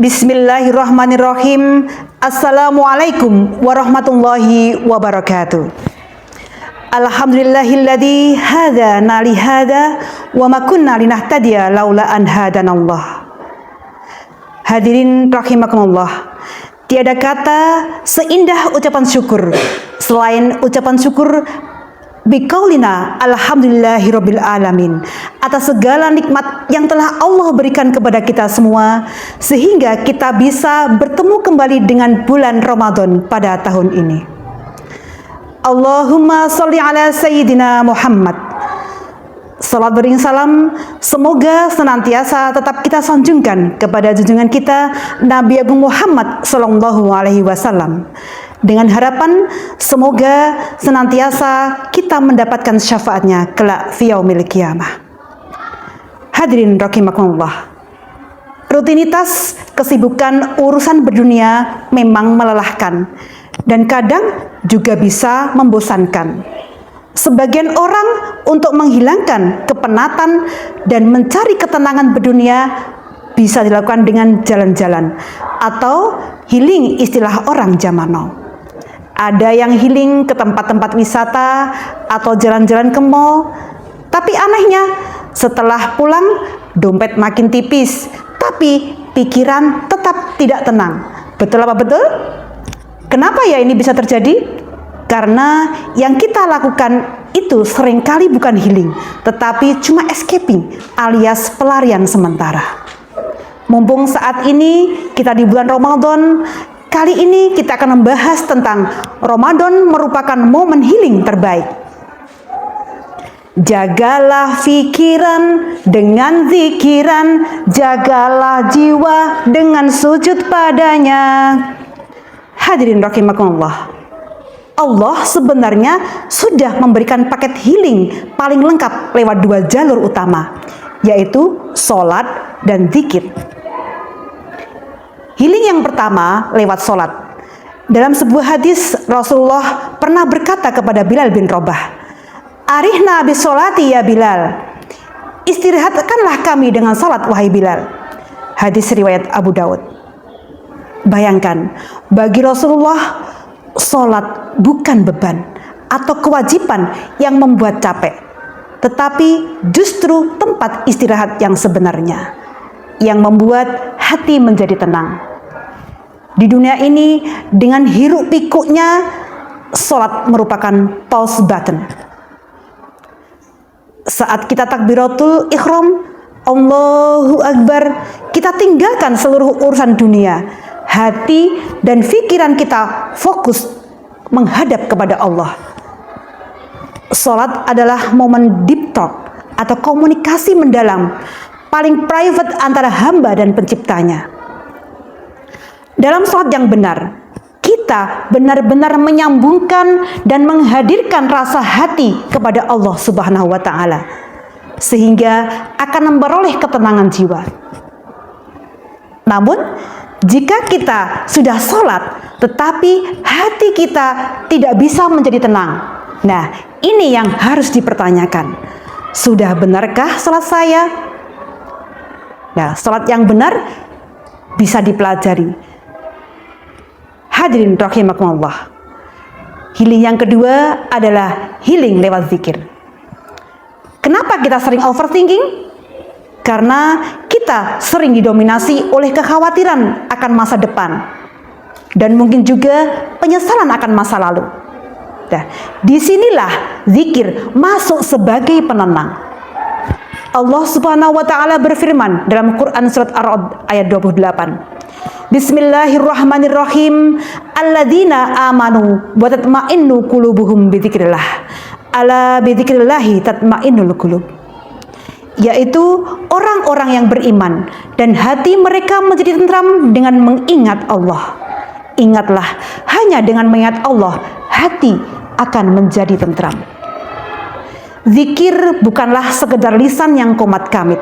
Bismillahirrahmanirrahim. Assalamualaikum warahmatullahi wabarakatuh. Alhamdulillahilladzi hadana li hada wa ma kunna linahtadiya laula an hadanallah. Hadirin rahimakumullah. Tiada kata seindah ucapan syukur selain ucapan syukur biqaulina alhamdulillahirabbil alamin atas segala nikmat yang telah Allah berikan kepada kita semua sehingga kita bisa bertemu kembali dengan bulan Ramadan pada tahun ini. Allahumma sholli ala sayyidina Muhammad. Salat bering salam semoga senantiasa tetap kita sanjungkan kepada junjungan kita Nabi Agung Muhammad sallallahu alaihi wasallam. Dengan harapan semoga senantiasa kita mendapatkan syafaatnya kelak fi yaumil qiyamah. Hadirin rahimakumullah. Rutinitas kesibukan urusan berdunia memang melelahkan dan kadang juga bisa membosankan. Sebagian orang untuk menghilangkan kepenatan dan mencari ketenangan berdunia bisa dilakukan dengan jalan-jalan atau healing istilah orang zaman now. Ada yang healing ke tempat-tempat wisata atau jalan-jalan ke mall. Tapi anehnya, setelah pulang dompet makin tipis, tapi pikiran tetap tidak tenang. Betul apa betul? Kenapa ya ini bisa terjadi? Karena yang kita lakukan itu seringkali bukan healing, tetapi cuma escaping alias pelarian sementara. Mumpung saat ini kita di bulan Ramadan, kali ini kita akan membahas tentang Ramadan merupakan momen healing terbaik. Jagalah pikiran dengan zikiran, jagalah jiwa dengan sujud padanya. Hadirin rahimakumullah. Allah sebenarnya sudah memberikan paket healing paling lengkap lewat dua jalur utama, yaitu sholat dan zikir. Healing yang pertama lewat sholat. Dalam sebuah hadis Rasulullah pernah berkata kepada Bilal bin Rabah, "Arihna bis sholati ya Bilal." Istirahatkanlah kami dengan sholat wahai Bilal. Hadis riwayat Abu Daud. Bayangkan, bagi Rasulullah sholat bukan beban atau kewajiban yang membuat capek, tetapi justru tempat istirahat yang sebenarnya, yang membuat hati menjadi tenang. Di dunia ini dengan hiruk pikuknya, sholat merupakan pause button. Saat kita takbiratul ihram, Allahu Akbar, kita tinggalkan seluruh urusan dunia. Hati dan pikiran kita fokus menghadap kepada Allah. Sholat adalah momen deep talk atau komunikasi mendalam paling private antara hamba dan penciptanya. Dalam sholat yang benar, kita benar-benar menyambungkan dan menghadirkan rasa hati kepada Allah Subhanahu wa Ta'ala, sehingga akan memperoleh ketenangan jiwa. Namun, jika kita sudah sholat, tetapi hati kita tidak bisa menjadi tenang, nah ini yang harus dipertanyakan. Sudah benarkah sholat saya? Nah, sholat yang benar bisa dipelajari. Hadirin rahimakumullah. Healing yang kedua adalah healing lewat zikir. Kenapa kita sering overthinking? Karena kita sering didominasi oleh kekhawatiran akan masa depan dan mungkin juga penyesalan akan masa lalu. Nah, disinilah zikir masuk sebagai penenang. Allah Subhanahu wa Ta'ala berfirman dalam Quran surat Ar-Ra'd ayat 28. Bismillahirrahmanirrahim. Alladzina amanu wa tatma'innu qulubuhum bidzikrillah. Ala bidzikrillahi tatma'innul qulub. Yaitu orang-orang yang beriman dan hati mereka menjadi tentram dengan mengingat Allah. Ingatlah, hanya dengan mengingat Allah hati akan menjadi tentram. Zikir bukanlah sekedar lisan yang komat kamit,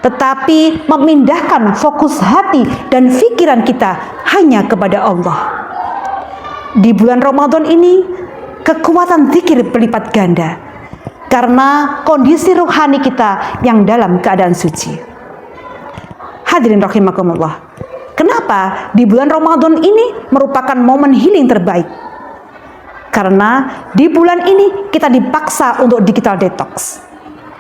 tetapi memindahkan fokus hati dan pikiran kita hanya kepada Allah. Di bulan Ramadan ini, kekuatan zikir berlipat ganda karena kondisi rohani kita yang dalam keadaan suci. Hadirin rahimakumullah. Kenapa di bulan Ramadan ini merupakan momen healing terbaik? Karena di bulan ini kita dipaksa untuk digital detox.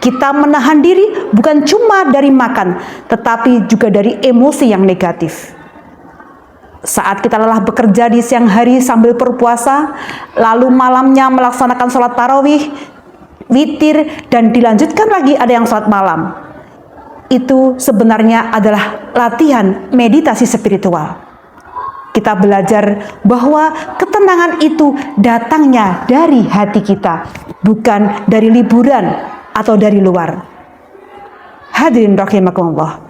Kita menahan diri bukan cuma dari makan, tetapi juga dari emosi yang negatif. Saat kita lelah bekerja di siang hari sambil berpuasa, lalu malamnya melaksanakan sholat tarawih, witir, dan dilanjutkan lagi ada yang sholat malam. Itu sebenarnya adalah latihan meditasi spiritual. Kita belajar bahwa ketenangan itu datangnya dari hati kita, bukan dari liburan atau dari luar. Hadirin rahimakumullah.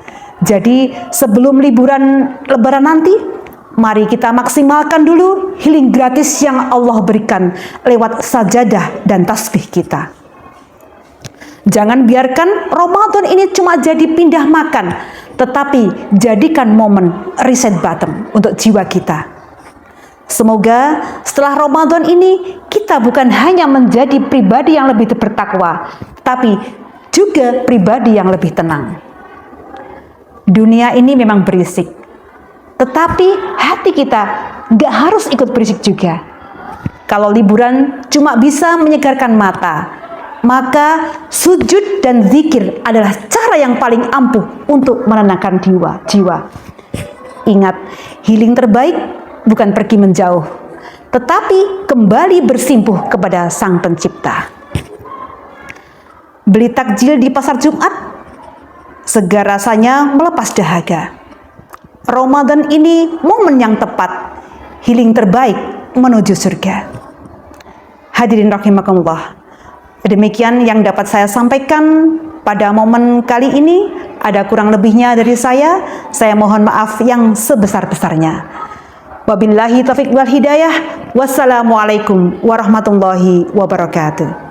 Jadi sebelum liburan lebaran nanti, mari kita maksimalkan dulu healing gratis yang Allah berikan lewat sajadah dan tasbih kita. Jangan biarkan Ramadan ini cuma jadi pindah makan, tetapi jadikan momen reset button untuk jiwa kita. Semoga setelah Ramadan ini kita bukan hanya menjadi pribadi yang lebih bertakwa, tapi juga pribadi yang lebih tenang. Dunia ini memang berisik, tetapi hati kita nggak harus ikut berisik juga. Kalau liburan cuma bisa menyegarkan mata, maka sujud dan zikir adalah cara yang paling ampuh untuk menenangkan jiwa. Ingat, healing terbaik bukan pergi menjauh, tetapi kembali bersimpuh kepada Sang Pencipta. Beli takjil di pasar Jumat, segar rasanya melepas dahaga. Ramadan ini momen yang tepat, healing terbaik menuju surga. Hadirin rahimakumullah, demikian yang dapat saya sampaikan pada momen kali ini. Ada kurang lebihnya dari saya mohon maaf yang sebesar-besarnya. Wabillahi taufiq wal hidayah. Wassalamualaikum warahmatullahi wabarakatuh.